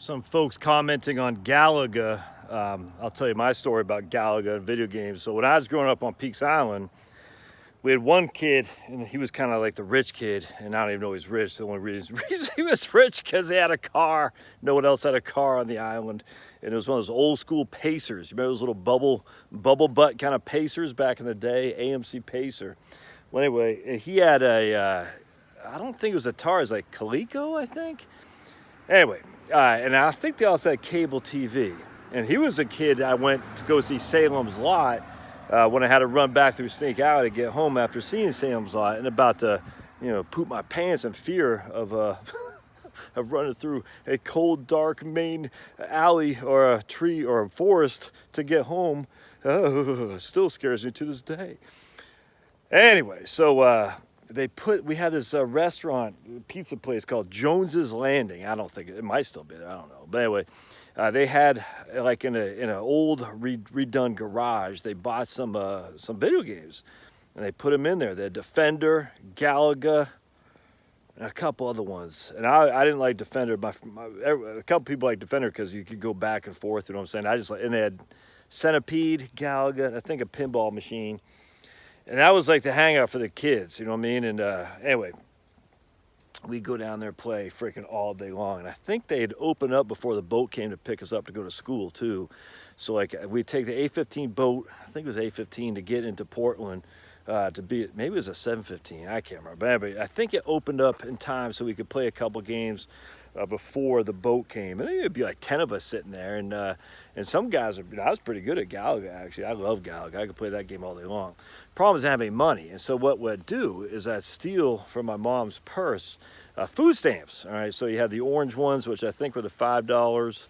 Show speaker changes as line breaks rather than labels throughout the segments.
Some folks commenting on Galaga. I'll tell you my story about Galaga and video games. So when I was growing up on Peaks Island, we had one kid, and he was kind of like the rich kid, and I don't even know he's rich. The only reason he was rich because he had a car. No one else had a car on the island, and it was one of those old school Pacers. You remember those little bubble butt kind of Pacers back in the day, AMC Pacer. Well, anyway, he had I don't think it was Atari, it was like Coleco, I think. Anyway, and I think they also had cable TV. And he was a kid I went to go see Salem's Lot when I had to run back through Snake Alley to get home after seeing Salem's Lot and about to, poop my pants in fear of of running through a cold, dark main alley or a tree or a forest to get home. Oh, still scares me to this day. Anyway, so we had this restaurant, pizza place called Jones's Landing. I don't think it might still be there. I don't know. But anyway, they had like in an old redone garage. They bought some video games, and they put them in there. They had Defender, Galaga, and a couple other ones. And I didn't like Defender. A couple people like Defender because you could go back and forth. You know what I'm saying? And they had Centipede, Galaga, and I think a pinball machine. And that was like the hangout for the kids, you know what I mean? And anyway, we go down there and play freaking all day long. And I think they had opened up before the boat came to pick us up to go to school too. So like we'd take the A-15 boat, I think it was A-15, to get into Portland maybe it was a 715, I can't remember. But anyway, I think it opened up in time so we could play a couple games before the boat came. I think it'd be like 10 of us sitting there, and some guys I was pretty good at Galaga, actually. I love Galaga. I could play that game all day long. Problem is I didn't have any money, and so what we'd do is I'd steal from my mom's purse food stamps. All right, so you had the orange ones, which I think were the $5.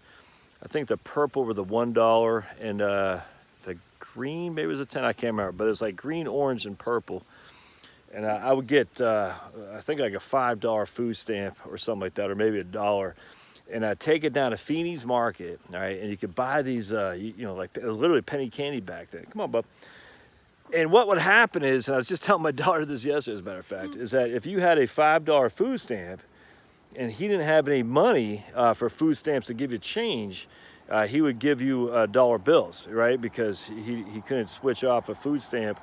I think the purple were the $1, and the green maybe it was a 10. I can't remember, but it was like green, orange, and purple. And I would get, I think like a $5 food stamp or something like that, or maybe $1. And I'd take it down to Feeney's Market, all right? And you could buy these, like it was literally penny candy back then. Come on, bub. And what would happen is, and I was just telling my daughter this yesterday, as a matter of fact, is that if you had a $5 food stamp and he didn't have any money for food stamps to give you change, he would give you dollar bills, right? Because he couldn't switch off a food stamp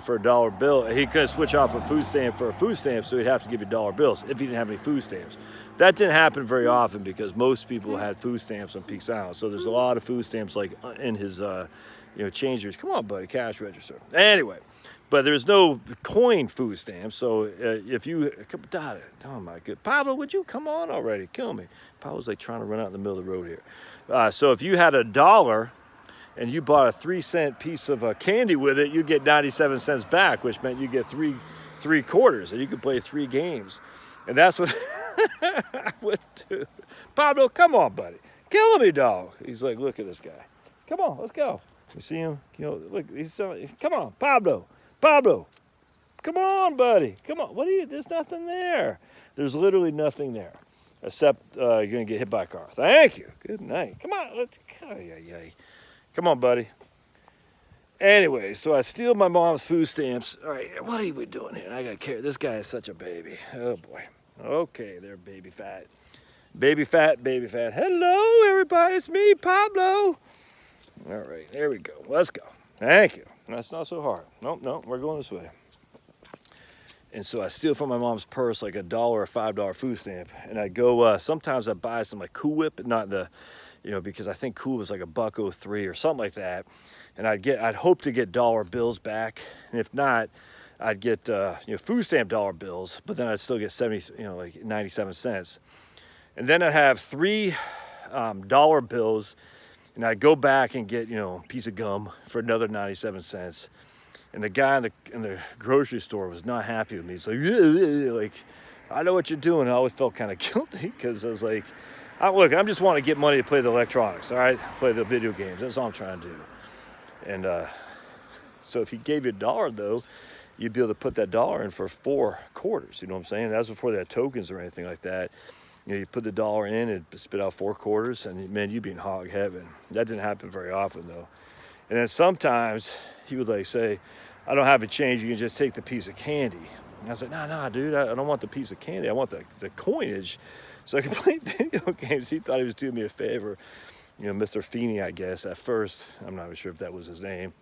for a dollar bill. He couldn't switch off a food stamp for a food stamp, so he'd have to give you dollar bills if he didn't have any food stamps. That didn't happen very often because most people had food stamps on Peaks Island. So there's a lot of food stamps like in his changers. Come on, buddy, cash register. Anyway, but there's no coin food stamps. So if you, oh my good, Pablo, would you come on already? Kill me. Pablo's like trying to run out in the middle of the road here. So if you had $1 and you bought a 3-cent piece of candy with it, you get 97 cents back, which meant you get three quarters, and you could play 3 games. And that's what I would do. Pablo, come on, buddy. Kill me, dog. He's like, look at this guy. Come on, let's go. You see him? Look, come on, Pablo. Come on, buddy. Come on. There's nothing there. There's literally nothing there. Except you're going to get hit by a car. Thank you. Good night. Come on. Come on, buddy. Anyway, so I steal my mom's food stamps. All right, what are we doing here? I got to carry. This guy is such a baby. Oh, boy. Okay, there, baby fat. Baby fat. Hello, everybody. It's me, Pablo. All right, there we go. Let's go. Thank you. That's not so hard. Nope, we're going this way. And so I steal from my mom's purse like $1 or $5 food stamp. And I go, sometimes I buy some like Cool Whip, not the, because I think Cool was like $1.03 or something like that. And I'd hope to get dollar bills back. And if not, I'd get, food stamp dollar bills, but then I'd still get 97 cents. And then I'd have 3 dollar bills, and I'd go back and get, a piece of gum for another 97 cents. And the guy in the grocery store was not happy with me. He's like, I know what you're doing. I always felt kind of guilty because I was like, look, I'm just want to get money to play the electronics, all right? Play the video games. That's all I'm trying to do. And so if he gave you $1, though, you'd be able to put that $1 in for 4 quarters. You know what I'm saying? That was before they had tokens or anything like that. You put the $1 in and spit out 4 quarters, and man, you'd be in hog heaven. That didn't happen very often, though. And then sometimes he would like say, I don't have a change. You can just take the piece of candy. And I was like, no, dude, I don't want the piece of candy. I want the coinage. so I could play video games. He thought he was doing me a favor. You know, Mr. Feeney, I guess, at first. I'm not sure if that was his name.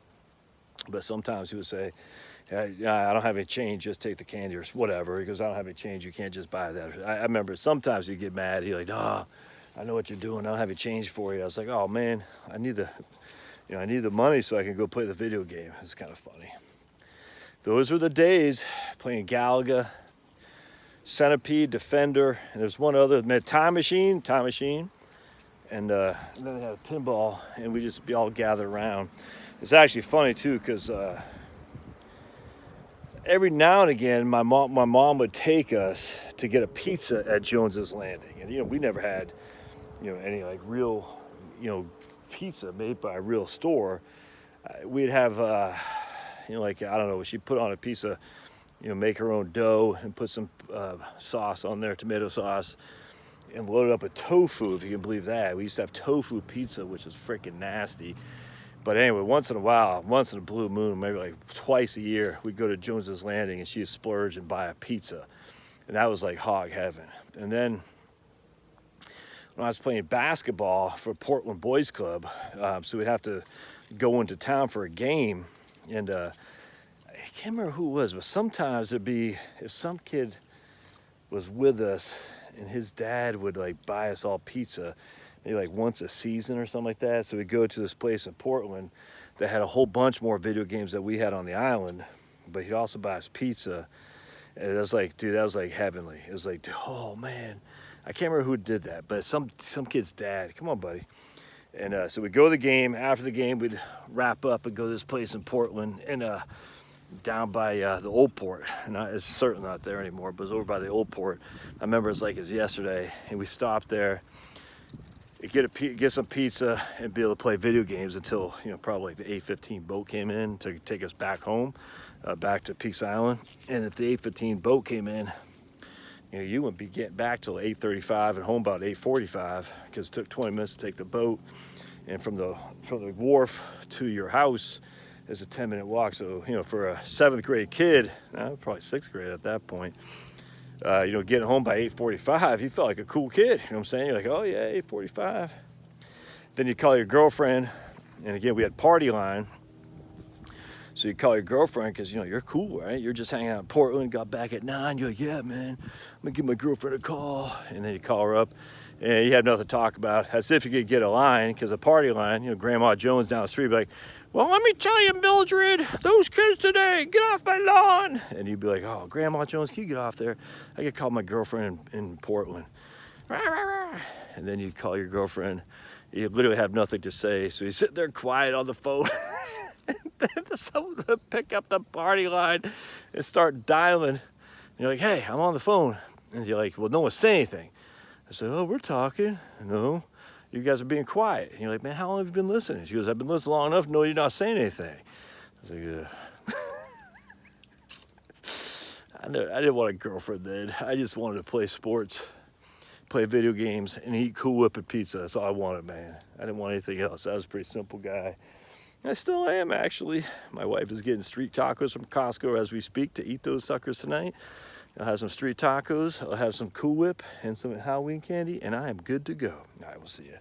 But sometimes he would say, I don't have any change, just take the candy or whatever. He goes, I don't have any change, you can't just buy that. I remember sometimes he'd get mad. He'd like, oh, I know what you're doing, I don't have any change for you. I was like, oh man, I need the money so I can go play the video game. It's kind of funny. Those were the days playing Galaga, Centipede, Defender, and there's one other, Time Machine, and then they had a pinball, and we just be all gathered around. It's actually funny too, because every now and again, my mom would take us to get a pizza at Jones's Landing, and you know, we never had, you know, any like real, you know, pizza made by a real store. We'd have, you know, like, I don't know, she'd put on a piece of, you know, make her own dough and put some sauce on there, tomato sauce, and load it up with tofu, if you can believe that. We used to have tofu pizza, which is freaking nasty. But anyway, once in a while, once in a blue moon, maybe like twice a year, we'd go to Jones's Landing and she'd splurge and buy a pizza. And that was like hog heaven. And then when I was playing basketball for Portland Boys Club, so we'd have to go into town for a game. And I can't remember who it was, but sometimes it'd be, if some kid was with us and his dad would like buy us all pizza, maybe like once a season or something like that. So we'd go to this place in Portland that had a whole bunch more video games that we had on the island, but he'd also buy us pizza. And it was like, dude, that was like heavenly. It was like, dude, oh man, I can't remember who did that, but some kid's dad. Come on, buddy. And so we'd go to the game. After the game, we'd wrap up and go to this place in Portland, and down by the old port. And it's certainly not there anymore, but it was over by the old port. I remember it's like it's yesterday, and we stopped there, get some pizza, and be able to play video games until, you know, probably like the 8:15 boat came in to take us back home, back to Peaks Island. And if the 8:15 boat came in, you know, you wouldn't be getting back till 8:35 and home about 8:45, because it took 20 minutes to take the boat, and from the wharf to your house is a 10-minute walk. So, you know, for a 7th grade kid, probably 6th grade at that point, you know, getting home by 8:45, he felt like a cool kid. You know what I'm saying? You're like, oh yeah, 8:45. Then you call your girlfriend, and again, we had party line. So you call your girlfriend because, you know, you're cool, right? You're just hanging out in Portland, got back at 9. You're like, yeah, man, I'm gonna give my girlfriend a call. And then you call her up, and you have nothing to talk about, as if you could get a line, because a party line, you know, Grandma Jones down the street, be like, well, let me tell you, Mildred, those kids today, get off my lawn. And you'd be like, oh, Grandma Jones, can you get off there? I could call my girlfriend in Portland. And then you call your girlfriend, you literally have nothing to say, so you sit there quiet on the phone. And then someone would pick up the party line and start dialing. And you're like, hey, I'm on the phone. And you're like, well, no one say anything. I said, oh, we're talking. No, you guys are being quiet. And you're like, man, how long have you been listening? She goes, I've been listening long enough. No, you're not saying anything. I was like, I didn't want a girlfriend then. I just wanted to play sports, play video games, and eat Cool Whip and pizza. That's all I wanted, man. I didn't want anything else. I was a pretty simple guy. I still am, actually. My wife is getting street tacos from Costco as we speak to eat those suckers tonight. I'll have some street tacos, I'll have some Cool Whip and some Halloween candy, and I am good to go. All right, we'll see you.